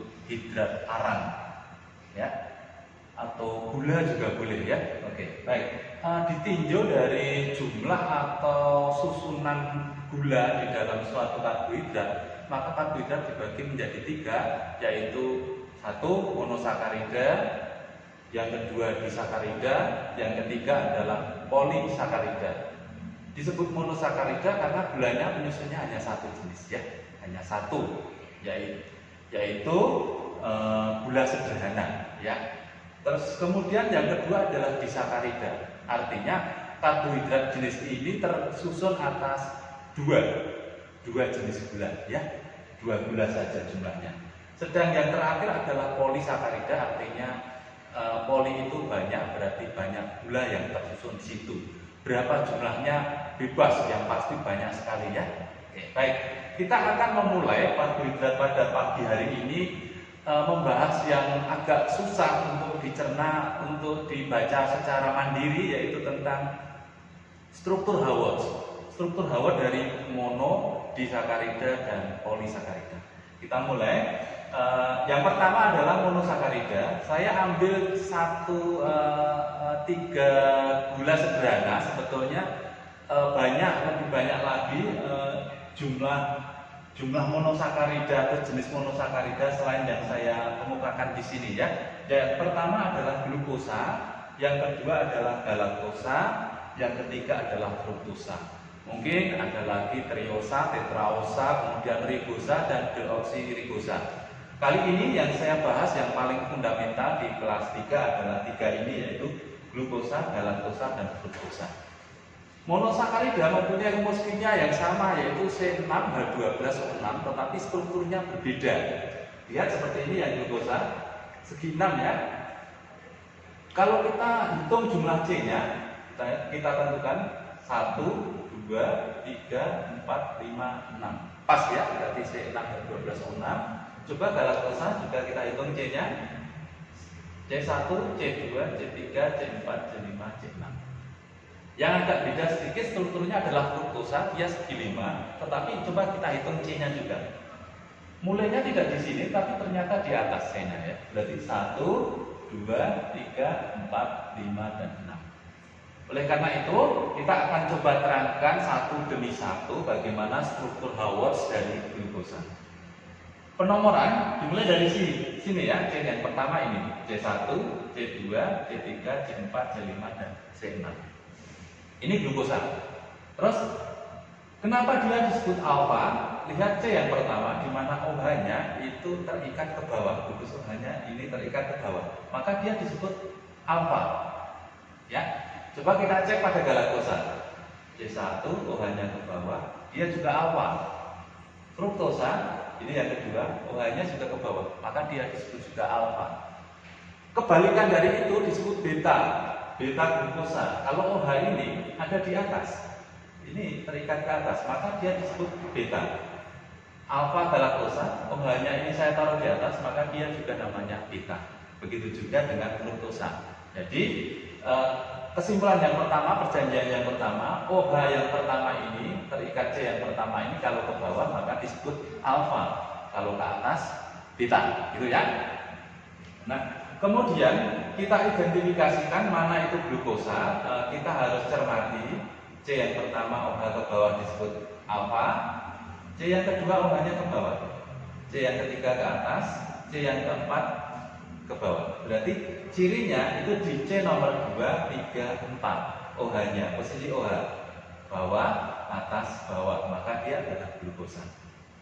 disebut hidrat arang, ya, atau gula juga boleh ya. Oke, baik. Ditinjau dari jumlah atau susunan gula di dalam suatu karbohidrat, maka karbohidrat dibagi menjadi 3, yaitu 1 monosakarida, yang kedua disakarida, yang ketiga adalah polisakarida. Disebut monosakarida karena gulanya penyusunnya hanya 1 jenis ya, hanya 1, yaitu gula sederhana ya. Terus kemudian yang kedua adalah disakarida. Artinya karbohidrat jenis ini tersusun atas dua jenis gula ya, 2 gula saja jumlahnya. Sedang yang terakhir adalah polisakarida, artinya poli itu banyak, berarti banyak gula yang tersusun di situ. Berapa jumlahnya bebas, yang pasti banyak sekali ya. Oke, baik. Kita akan memulai karbohidrat pada pagi hari ini membahas yang agak susah untuk dicerna, untuk dibaca secara mandiri, yaitu tentang struktur Haworth. Struktur Haworth dari mono, disakarida, dan polisakarida. Kita mulai. Yang pertama adalah monosakarida. Saya ambil 3 gula sederhana. Sebetulnya lebih banyak lagi jumlah monosakarida atau jenis monosakarida selain yang saya kemukakan di sini ya. Yang pertama adalah glukosa, yang kedua adalah galaktosa, yang ketiga adalah fruktosa. Mungkin ada lagi triosa, tetraosa, kemudian ribosa dan deoksiribosa. Kali ini yang saya bahas yang paling fundamental di kelas 3 adalah 3 ini, yaitu glukosa, galaktosa, dan fruktosa. Monosakarida mempunyai rumus kimia yang sama, yaitu C6H12O6, tetapi strukturnya berbeda. Lihat seperti ini yang glukosa, segi 6 ya. Kalau kita hitung jumlah C-nya, kita tentukan 1, 2, 3, 4, 5, 6. Pas ya, berarti C6H12O6. Coba galaktosa juga kita hitung C-nya. C1, C2, C3, C4, C5, C6. Yang agak beda sedikit strukturnya adalah fruktosa, dia segi 5, tetapi coba kita hitung C-nya juga. Mulainya tidak di sini, tapi ternyata di atas C-nya ya. Berarti 1, 2, 3, 4, 5, dan 6. Oleh karena itu, kita akan coba terangkan satu demi satu bagaimana struktur Haworth dari glukosa. Penomoran dimulai dari sini ya, C yang pertama ini, C1, C2, C3, C4, C5, dan C6. Ini glukosa. Terus, kenapa dia disebut alfa? Lihat C yang pertama, di mana OH-nya itu terikat ke bawah, glukosa OH-nya ini terikat ke bawah. Maka dia disebut alfa. Ya, coba kita cek pada galaktosa. C1, OH-nya ke bawah, dia juga alfa. Fruktosa, ini yang kedua, OH-nya juga ke bawah, maka dia disebut juga alfa. Kebalikan dari itu disebut beta glukosa. Kalau OH ini ada di atas, ini terikat ke atas, maka dia disebut beta. Alfa galaktosa, OH-nya ini saya taruh di atas, maka dia juga namanya beta. Begitu juga dengan fruktosa. Jadi kesimpulan yang pertama, perjanjian yang pertama, OH yang pertama ini terikat C yang pertama ini kalau ke bawah maka disebut alfa, kalau ke atas beta, gitu ya. Nah, kemudian kita identifikasikan mana itu glukosa. Kita harus cermati C yang pertama OH ke bawah disebut alfa, C yang kedua OH-nya ke bawah, C yang ketiga ke atas, C yang keempat ke bawah. Berarti cirinya itu di C nomor 2, 3, 4 OH-nya, posisi OH bawah, atas, bawah, maka dia adalah glukosa.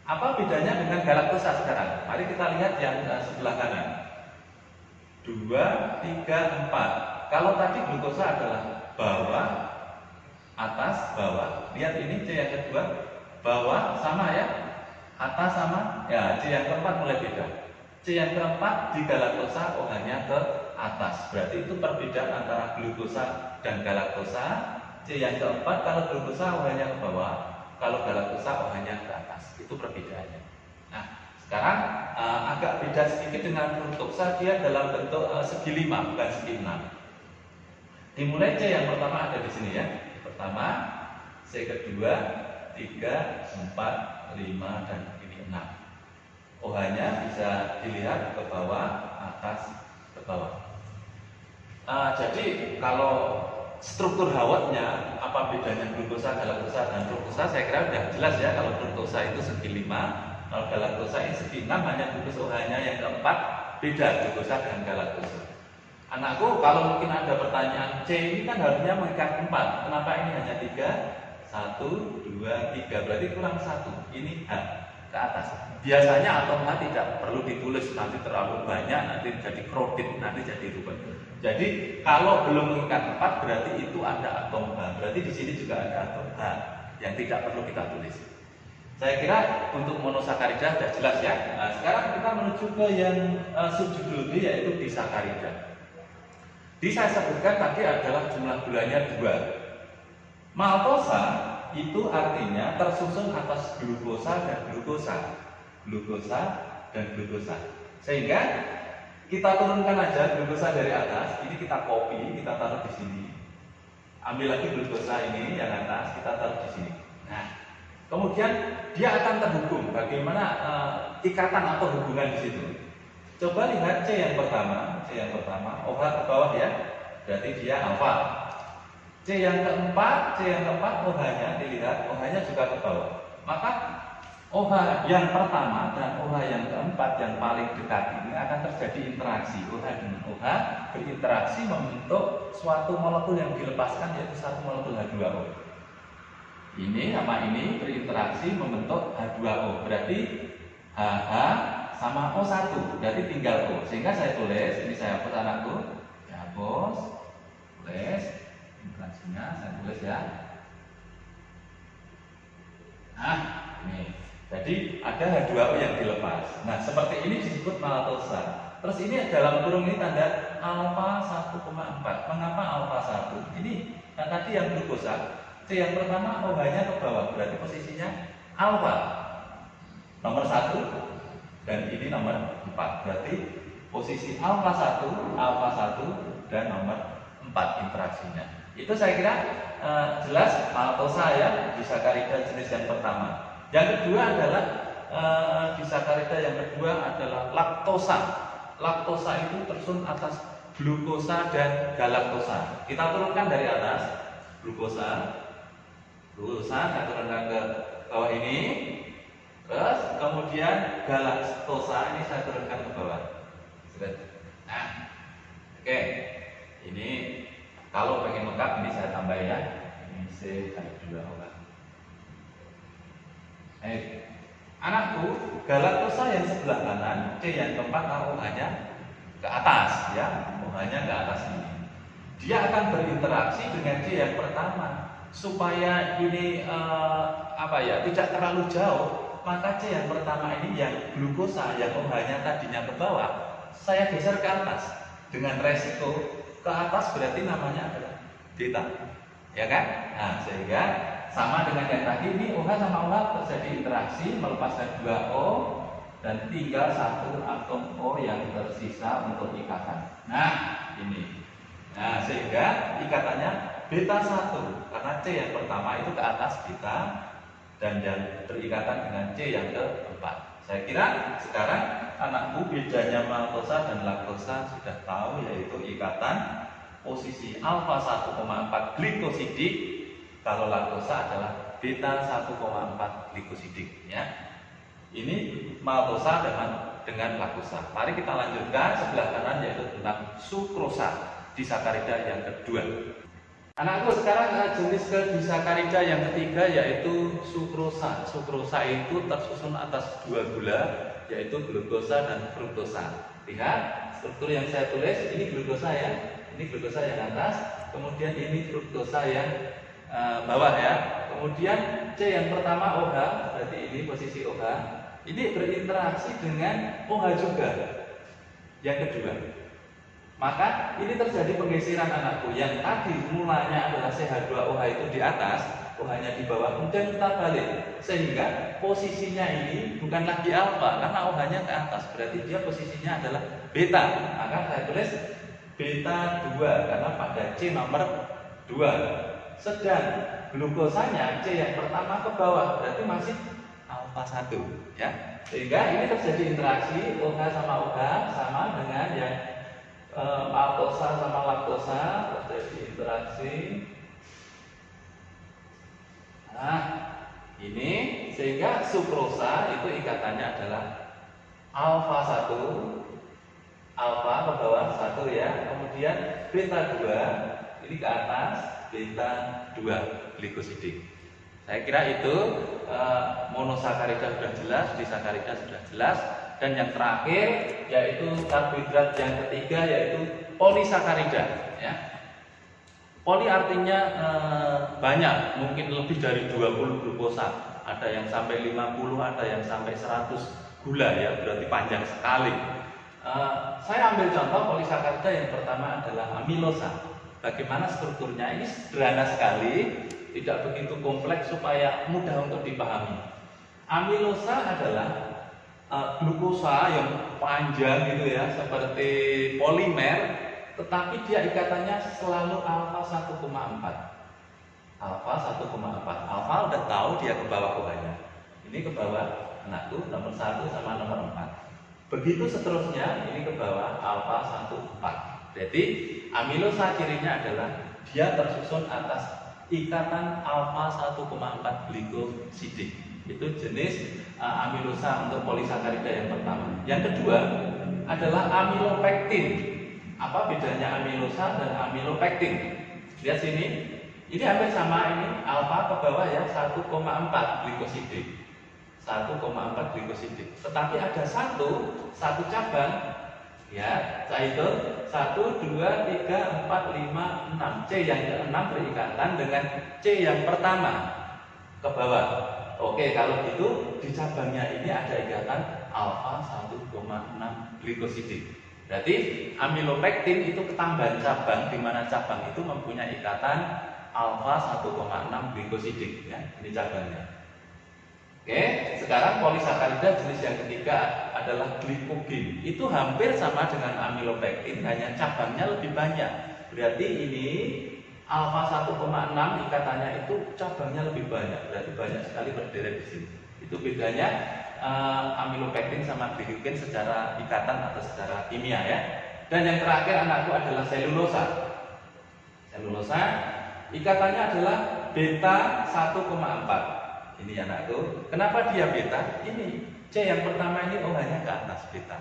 Apa bedanya dengan galaktosa sekarang? Mari kita lihat yang sebelah kanan. 2, 3, 4. Kalau tadi glukosa adalah bawah, atas, bawah. Lihat ini C yang kedua, bawah sama ya, atas sama. Ya, C yang keempat mulai beda. C yang keempat di galaktosa OH-nya ke atas. Berarti itu perbedaan antara glukosa dan galaktosa. C yang keempat kalau glukosa OH-nya ke bawah, kalau galaktosa OH-nya ke atas. Itu perbedaannya. Nah, sekarang agak beda sedikit dengan fruktosa, dia dalam bentuk segi 5 bukan segi 6. Dimulai C yang pertama ada di sini ya. Pertama, C kedua, 3, 4, 5 dan ini 6. OH-nya bisa dilihat ke bawah, atas, ke bawah. Jadi kalau struktur hawatnya apa bedanya glukosa, galaktosa dan fruktosa, saya kira sudah jelas ya. Kalau fruktosa itu segi 5, kalau galaktosa ini segi 6, hanya glukosa OH-nya yang keempat beda glukosa dan galaktosa. Anakku, kalau mungkin ada pertanyaan, C ini kan harusnya mengikat 4, kenapa ini hanya 3? 1, 2, 3, berarti kurang 1. Ini H ke atas. Biasanya atom H tidak perlu ditulis, nanti terlalu banyak, nanti jadi kredit, nanti jadi ruwet. Jadi kalau belum mengikat 4 berarti itu ada atom H. Berarti di sini juga ada atom H yang tidak perlu kita tulis. Saya kira untuk monosakarida sudah jelas ya. Nah, sekarang kita menuju ke yang subjudul B, yaitu disakarida. Saya sebutkan tadi adalah jumlah gulanya 2. Maltosa itu artinya tersusun atas glukosa dan glukosa, glukosa dan glukosa. Sehingga kita turunkan aja glukosa dari atas, ini kita copy, kita taruh di sini. Ambil lagi glukosa ini yang atas, kita taruh di sini. Nah, kemudian dia akan terhubung. Bagaimana ikatan atau hubungan di situ? Coba lihat C yang pertama, OH ke bawah ya, berarti dia alfa. C yang keempat, OH-nya dilihat, OH-nya juga ke bawah. Maka OH yang pertama dan OH yang keempat yang paling dekat ini akan terjadi interaksi. OH dengan OH berinteraksi membentuk suatu molekul yang dilepaskan, yaitu satu molekul H2O. Ini sama ini berinteraksi membentuk H2O. Berarti HH sama O1, berarti tinggal O. Sehingga saya tulis, ini saya hapus anakku, saya hapus, tulis interaksinya, saya tulis ya. Nah, ini. Jadi ada H2O yang dilepas. Nah, seperti ini disebut maltosa. Terus ini dalam kurung ini tanda alfa 1,4. Mengapa alfa 1? Ini tadi yang glukosa. C yang pertama OH-nya ke bawah, berarti posisinya alfa nomor 1 dan ini nomor 4. Berarti posisi alfa 1 dan nomor 4 interaksinya. Itu saya kira jelas maltosa ya, disakarida jenis yang pertama. Yang kedua adalah disakarida yang kedua adalah laktosa. Laktosa itu tersusun atas glukosa dan galaktosa. Kita turunkan dari atas, glukosa, saya turunkan ke bawah ini. Terus kemudian galaktosa ini saya turunkan ke bawah. Nah, oke. Ini kalau pengen lengkap ini saya tambah ya. Ini CH2O. Anakku, galaktosa yang sebelah kanan, C yang keempat, OH-nya ke atas ya, OH-nya ke atas ini. Dia akan berinteraksi dengan C yang pertama supaya ini tidak terlalu jauh. Maka C yang pertama ini yang glukosa, yang OH-nya tadinya ke bawah, saya geser ke atas dengan resiko ke atas, berarti namanya adalah beta, ya kan? Nah, sehingga sama dengan yang tadi, ini OH sama OH terjadi interaksi melepaskan 2O dan tinggal satu atom O yang tersisa untuk ikatan. Nah, ini. Nah, sehingga ikatannya beta 1 karena C yang pertama itu ke atas beta dan yang berikatan dengan C yang keempat. Saya kira sekarang anakku bedanya maltosa dan laktosa sudah tahu, yaitu ikatan posisi alfa 1,4 glikosidik. Kalau laktosa adalah beta 1,4 glikosidik ya. Ini maltosa dengan laktosa. Mari kita lanjutkan sebelah kanan, yaitu tentang sukrosa, disakarida yang kedua. Anakku, sekarang jenis disakarida yang ketiga yaitu sukrosa. Sukrosa itu tersusun atas dua gula, yaitu glukosa dan fruktosa. Lihat struktur yang saya tulis, ini glukosa ya, ini glukosa yang atas, kemudian ini fruktosa yang bawah ya. Kemudian C yang pertama OH, berarti ini posisi OH. Ini berinteraksi dengan OH juga yang kedua. Maka ini terjadi penggeseran anakku. Yang tadi mulanya adalah CH2OH itu di atas, OH-nya di bawah, kemudian kita balik. Sehingga posisinya ini bukan lagi alfa karena OH-nya ke atas, berarti dia posisinya adalah beta. Maka saya tulis beta 2 karena pada C nomor 2. Sedang glukosanya C yang pertama ke bawah, berarti masih alfa 1 ya. Sehingga ini terjadi interaksi OH sama OH sama dengan yang maltosa sama laktosa, terjadi interaksi. Nah, ini sehingga sukrosa itu ikatannya adalah alfa 1, alfa ke bawah 1 ya, kemudian beta 2 ini ke atas, beta 2 glikosidik. Saya kira itu monosakarida sudah jelas, disakarida sudah jelas, dan yang terakhir yaitu karbohidrat yang ketiga yaitu polisakarida ya. Poli artinya banyak, mungkin lebih dari 20 glukosa, ada yang sampai 50, ada yang sampai 100 gula ya, berarti panjang sekali. Saya ambil contoh polisakarida yang pertama adalah amilosa. Bagaimana strukturnya? Ini sederhana sekali, tidak begitu kompleks supaya mudah untuk dipahami. Amilosa adalah glukosa yang panjang gitu ya, seperti polimer, tetapi dia ikatannya selalu alfa 1,4. Alfa 1,4. Alfa udah tahu dia ke bawah banyak. Ini ke bawah anakku nomor 1 sama nomor 4. Begitu seterusnya ini ke bawah alfa 1,4. Jadi amilosa cirinya adalah dia tersusun atas ikatan alfa 1,4 glikosidik. Itu jenis amilosa untuk polisakarida yang pertama. Yang kedua adalah amilopektin. Apa bedanya amilosa dan amilopektin? Lihat sini, ini hampir sama, ini alfa ke bawah ya, 1,4 glikosidik. 1,4 glikosidik. Tetapi ada satu cabang ya, saya hitung 1, 2, 3, 4, 5, 6. C yang ke-6 berikatan dengan C yang pertama ke bawah. Oke, kalau gitu di cabangnya ini ada ikatan alfa 1,6 glikosidik. Berarti amilopektin itu ketambahan cabang, di mana cabang itu mempunyai ikatan alfa 1,6 glikosidik ya, ini cabangnya. Oke, sekarang polisakarida jenis yang ketiga adalah glikogen. Itu hampir sama dengan amilopektin, hanya cabangnya lebih banyak. Berarti ini alfa 1,6 ikatannya itu cabangnya lebih banyak, berarti banyak sekali berderet di sini. Itu bedanya amilopektin sama glikogen secara ikatan atau secara kimia ya. Dan yang terakhir anakku adalah selulosa. Selulosa ikatannya adalah beta 1,4. Ini anakku. Kenapa dia beta? Ini C yang pertama ini OH-nya ke atas beta.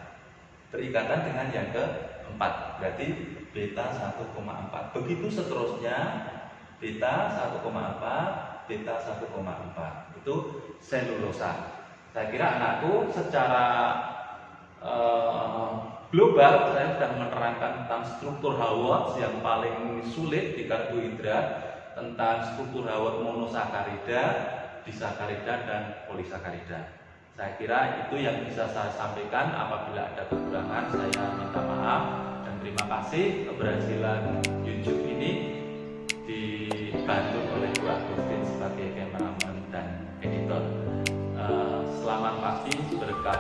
Berikatan dengan yang keempat. Berarti beta 1,4. Begitu seterusnya beta 1,4, beta 1,4. Itu selulosa. Saya kira anakku secara global saya sudah menerangkan tentang struktur Haworth yang paling sulit di karbohidrat, tentang struktur Haworth monosakarida, disakarida, dan polisakarida. Saya kira itu yang bisa saya sampaikan. Apabila ada kekurangan saya minta maaf, dan terima kasih. Keberhasilan YouTube ini dibantu oleh Bu Agustin sebagai kameraman dan editor. Selamat pagi, berkah.